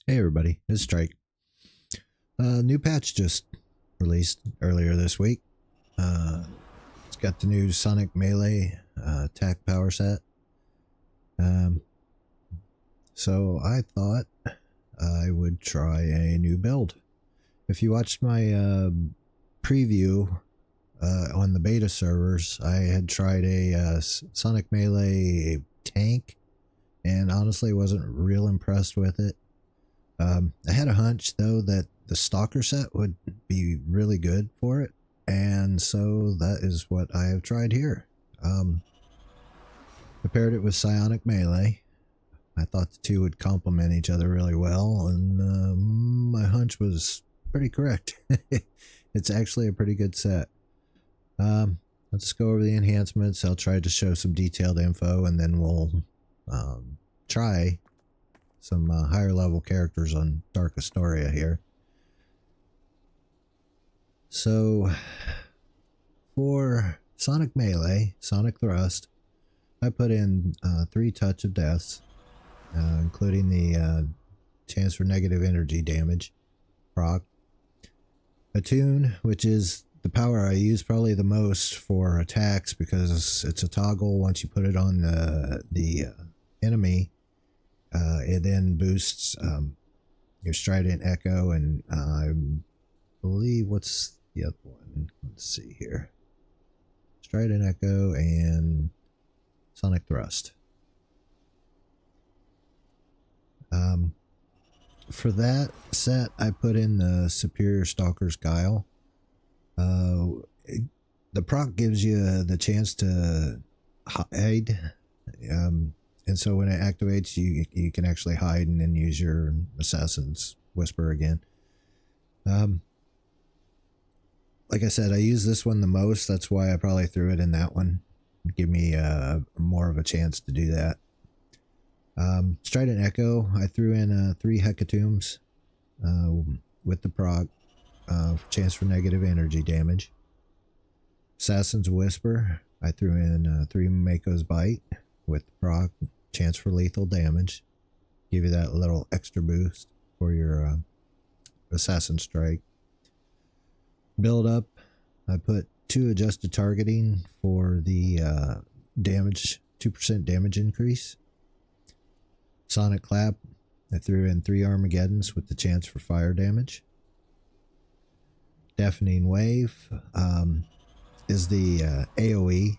Hey everybody, it's Strike. New patch just released earlier this week. It's got the new Sonic Melee attack power set. So I thought I would try a new build. If you watched my preview on the beta servers, I had tried a Sonic Melee tank and honestly wasn't real impressed with it. I had a hunch though that the Stalker set would be really good for it, and so that is what I have tried here. I paired it with Psionic Melee. I thought the two would complement each other really well, and my hunch was pretty correct. It's actually a pretty good set. Let's go over the enhancements. I'll try to show some detailed info, and then we'll try some higher level characters on Dark Astoria here. So for Sonic Melee, Sonic Thrust, I put in 3 touch of deaths, including the chance for negative energy damage proc. Attune, which is the power I use probably the most for attacks because it's a toggle. Once you put it on the enemy, it then boosts your Strident Echo, and I believe, what's the other one? Let's see here. Strident Echo and Sonic Thrust. For that set, I put in the Superior Stalker's Guile. The proc gives you the chance to hide. And so when it activates, you can actually hide and then use your Assassin's Whisper again. Like I said, I use this one the most. That's why I probably threw it in that one. Give me more of a chance to do that. Strident Echo, I threw in 3 Hecatombs with the proc. Chance for negative energy damage. Assassin's Whisper, I threw in 3 Mako's Bite with the proc. Chance for lethal damage. Give you that little extra boost for your Assassin Strike. Build up, I put 2 adjusted targeting for the damage, 2% damage increase. Sonic Clap, I threw in 3 Armageddons with the chance for fire damage. Deafening Wave is the AoE.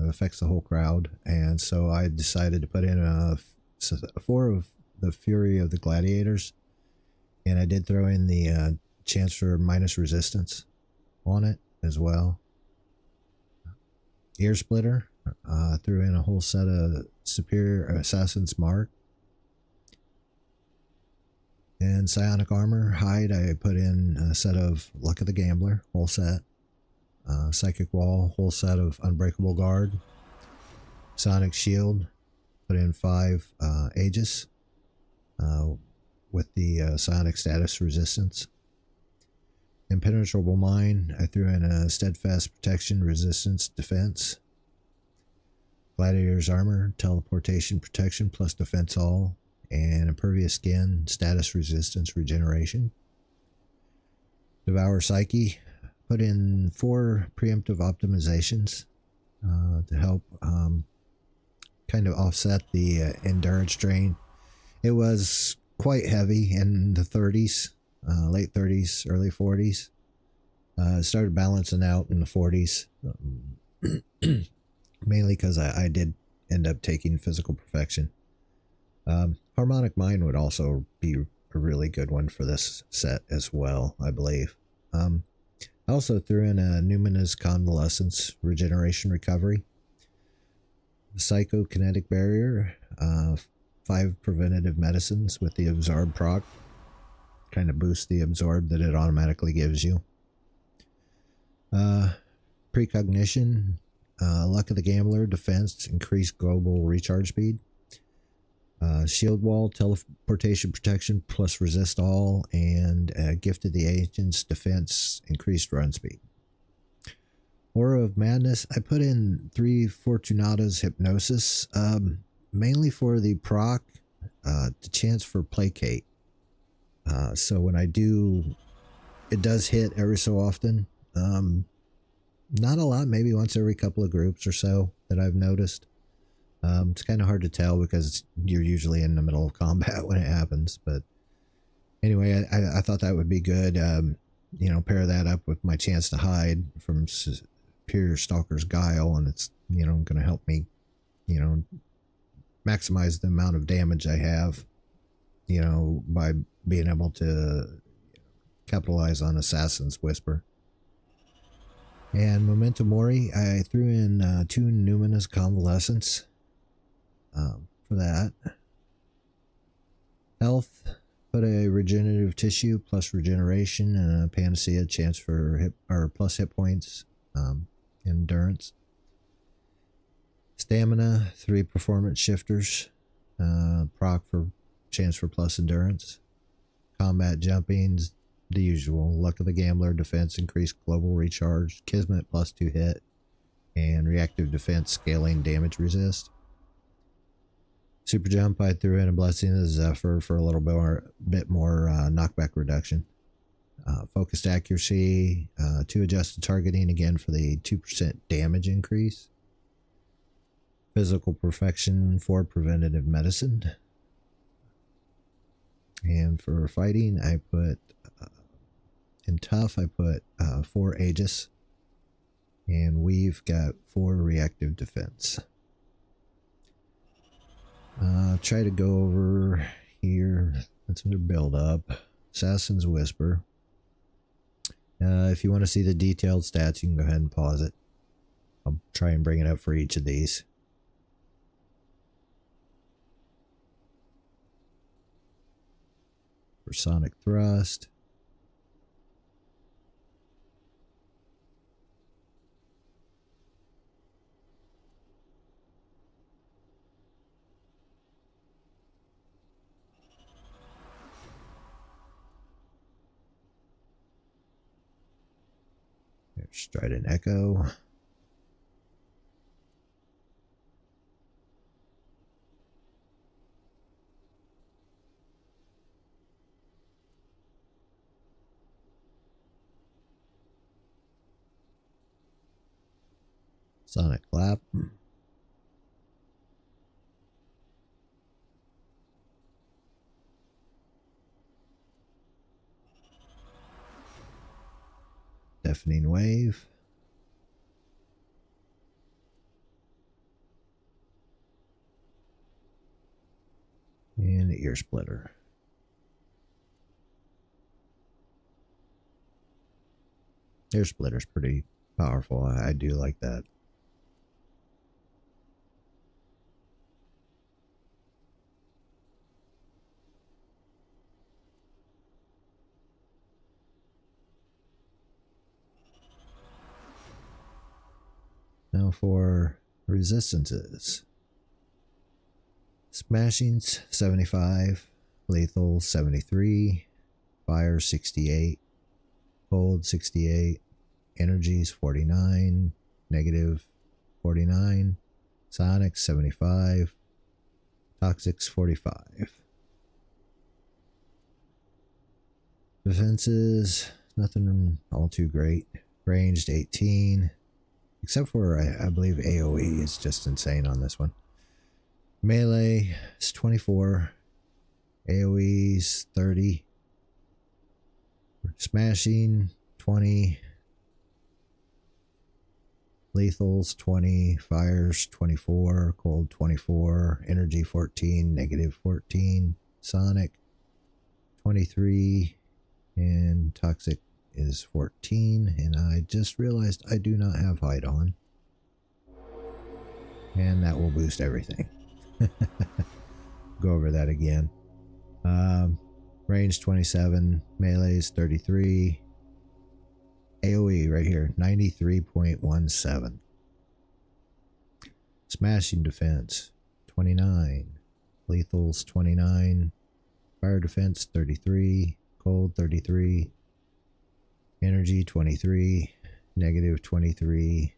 It affects the whole crowd, and so I decided to put in 4 of the Fury of the Gladiators, and I did throw in the chance for minus resistance on it as well. Ear Splitter, threw in a whole set of Superior Assassin's Mark. And Psionic Armor Hide, I put in a set of Luck of the Gambler, whole set. Psychic Wall, whole set of Unbreakable Guard. Sonic Shield, put in 5 Aegis with the Psionic Status Resistance. Impenetrable Mine, I threw in a Steadfast Protection, Resistance, Defense. Gladiator's Armor, Teleportation Protection plus Defense All. And Impervious Skin, Status Resistance, Regeneration. Devour Psyche, put in 4 preemptive optimizations to help kind of offset the endurance drain. It was quite heavy in the 30s, late 30s, early 40s. It started balancing out in the 40s, mainly because I did end up taking Physical Perfection. Harmonic Mind would also be a really good one for this set as well, I believe. I also threw in a Numina's Convalescence, Regeneration Recovery. Psychokinetic Barrier, 5 Preventative Medicines with the Absorb proc. Kind of boosts the Absorb that it automatically gives you. Precognition, Luck of the Gambler, Defense, Increased Global Recharge Speed. Shield Wall, Teleportation Protection plus Resist All, and Gift of the Agents, Defense, Increased Run Speed. Aura of Madness, I put in 3 Fortunata's Hypnosis, mainly for the proc the chance for placate. So when I do, it does hit every so often. Not a lot, maybe once every couple of groups or so that I've noticed. It's kind of hard to tell because you're usually in the middle of combat when it happens. But anyway, I thought that would be good. You know, pair that up with my chance to hide from Superior Stalker's Guile, and it's, you know, going to help me, you know, maximize the amount of damage I have, you know, by being able to capitalize on Assassin's Whisper. And Memento Mori, I threw in 2 Numinous Convalescence for that. Health, put a regenerative tissue plus regeneration and a panacea chance for plus hit points, endurance. Stamina, 3 performance shifters, proc for chance for plus endurance. Combat jumpings, the usual. Luck of the Gambler, defense, increased global recharge, Kismet plus 2 hit, and reactive defense, scaling damage resist. Super jump, I threw in a Blessing of the Zephyr for a little bit more knockback reduction. Focused accuracy, 2 adjusted targeting, again for the 2% damage increase. Physical perfection, 4 preventative medicine. And for fighting, I put in tough, I put 4 Aegis, and we've got 4 reactive defense. Try to go over here. That's under build up. Assassin's Whisper. If you want to see the detailed stats, you can go ahead and pause it. I'll try and bring it up for each of these. For Sonic Thrust. There's Strident Echo. Sonic Clap. Deafening Wave. And Ear Splitter. Ear Splitter's pretty powerful. I do like that. Now for resistances. Smashing's 75, lethal 73, fire 68, cold 68, energies 49, negative 49, sonic 75, toxics 45. Defenses, nothing all too great. Ranged 18, except for I believe AoE is just insane on this one. Melee is 24, AoE's 30, smashing 20, lethals 20, fires 24, cold 24, energy 14, negative 14, sonic 23, and toxic is 14, and I just realized I do not have hide on, and that will boost everything. Go over that again. Range 27, melee's 33, AoE right here 93.17, smashing defense 29, lethals 29, fire defense 33, cold 33, energy 23, negative 23,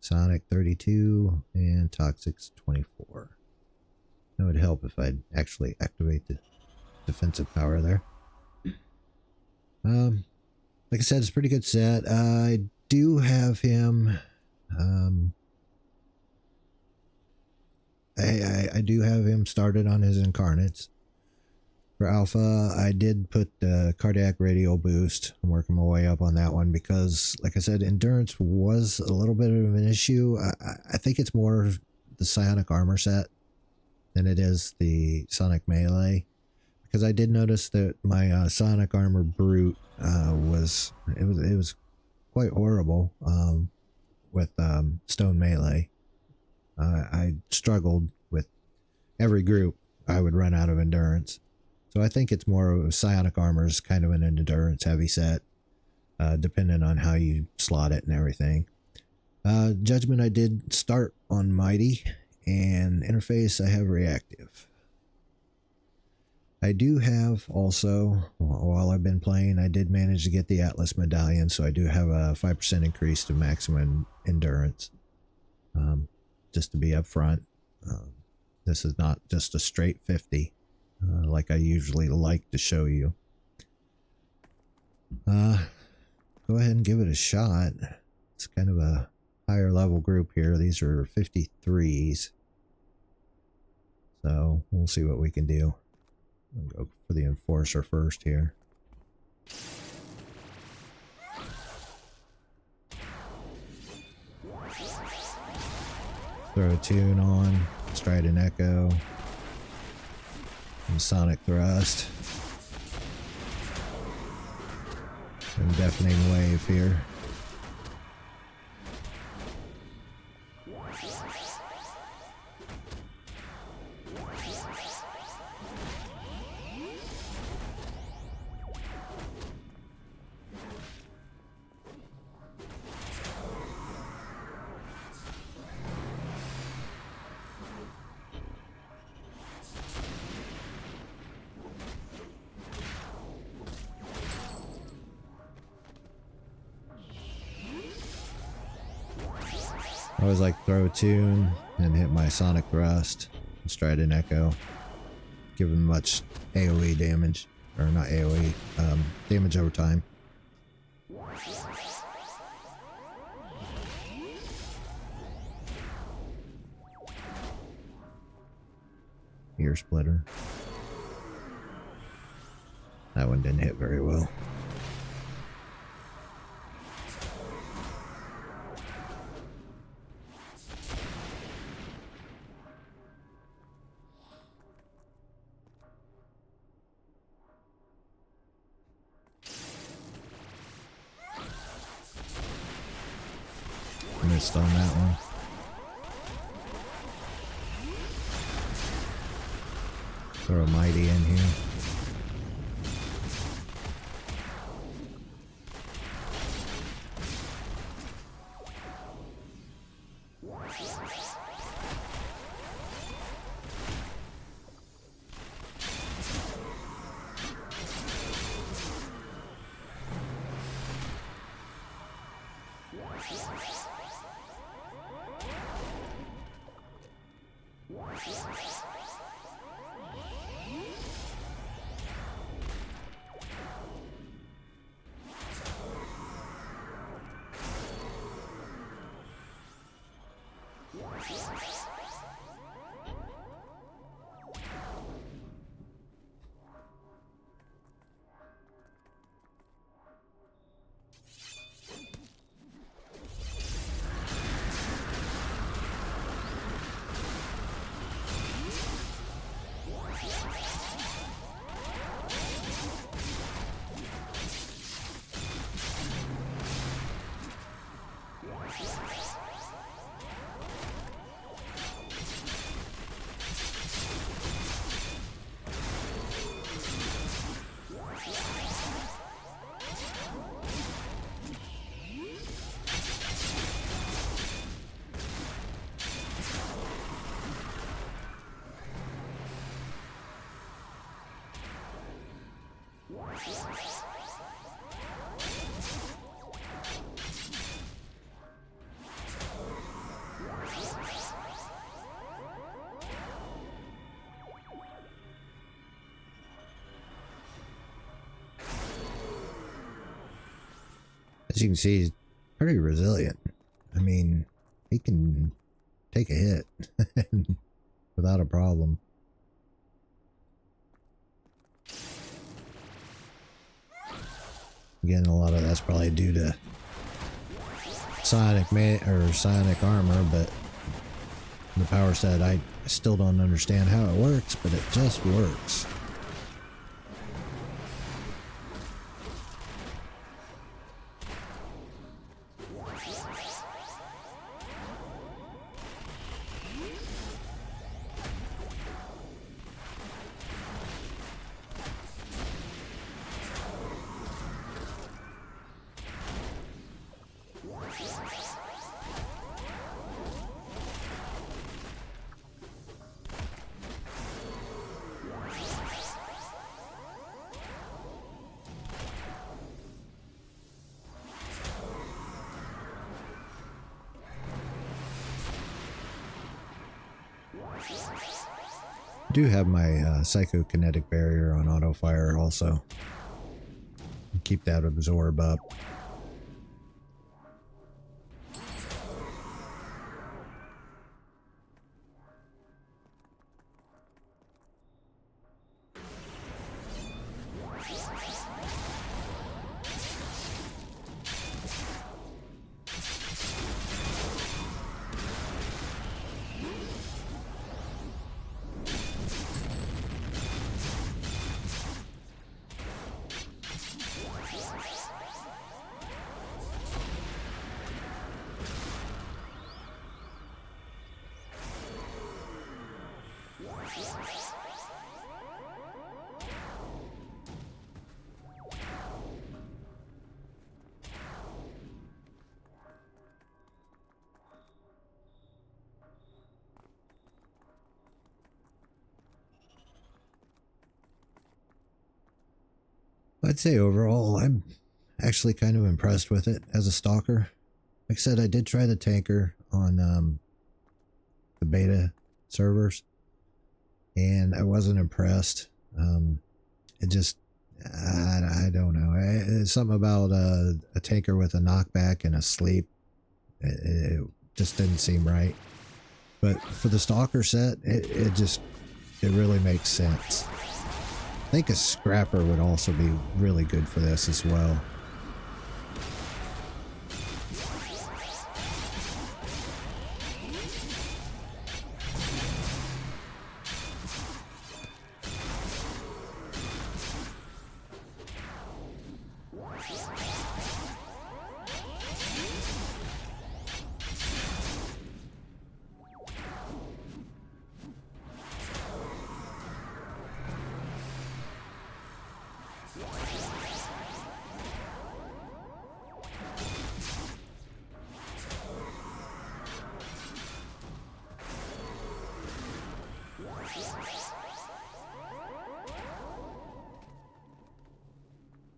sonic 32, and toxics 24. That would help if I'd actually activate the defensive power there. Like I said, it's a pretty good set. I do have him. I do have him started on his Incarnates. For Alpha, I did put the cardiac radio boost. I'm working my way up on that one because, like I said, endurance was a little bit of an issue. I think it's more the Psionic armor set than it is the Sonic melee, because I did notice that my Sonic armor brute was quite horrible with stone melee. I struggled with every group. I would run out of endurance. So I think it's more of Psionic armor's kind of an endurance heavy set, depending on how you slot it and everything. Judgment I did start on Mighty, and interface I have reactive. I do have also, while I've been playing, I did manage to get the Atlas medallion, so I do have a 5% increase to maximum endurance. Just to be upfront, this is not just a straight 50. Like I usually like to show you. Go ahead and give it a shot. It's kind of a higher level group here. These are 53s. So we'll see what we can do. I'll go for the Enforcer first here. Throw a tune on. Strident Echo. And Sonic Thrust. And Deafening Wave here. I always like throw a tune and hit my Sonic Thrust and Strident Echo. Give him much AoE damage. Or not AoE, damage over time. Ear Splitter. That one didn't hit very well. Missed on that one. Throw a Mighty in here. As you can see, he's pretty resilient. I mean, he can take a hit without a problem. Again, a lot of that's probably due to Psionic armor, but the power set, I still don't understand how it works, but it just works. I do have my psychokinetic barrier on auto fire also. Keep that absorb up. I'd say overall, I'm actually kind of impressed with it as a stalker. Like I said, I did try the tanker on the beta servers, and I wasn't impressed. It just, I don't know. It's something about a tanker with a knockback and a sleep. It just didn't seem right. But for the stalker set, it really makes sense. I think a scrapper would also be really good for this as well.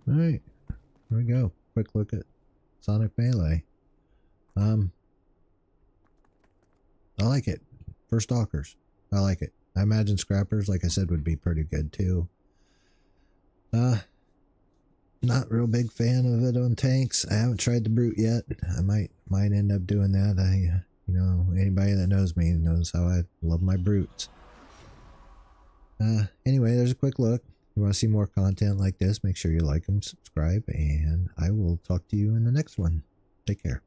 Alright, here we go. Quick look at Sonic Melee. I like it. For stalkers, I like it. I imagine scrappers, like I said, would be pretty good too. Not real big fan of it on tanks. I haven't tried the brute yet. I might end up doing that. You know, anybody that knows me knows how I love my brutes. Anyway, there's a quick look. If you want to see more content like this, make sure you like and subscribe, and I will talk to you in the next one. Take care.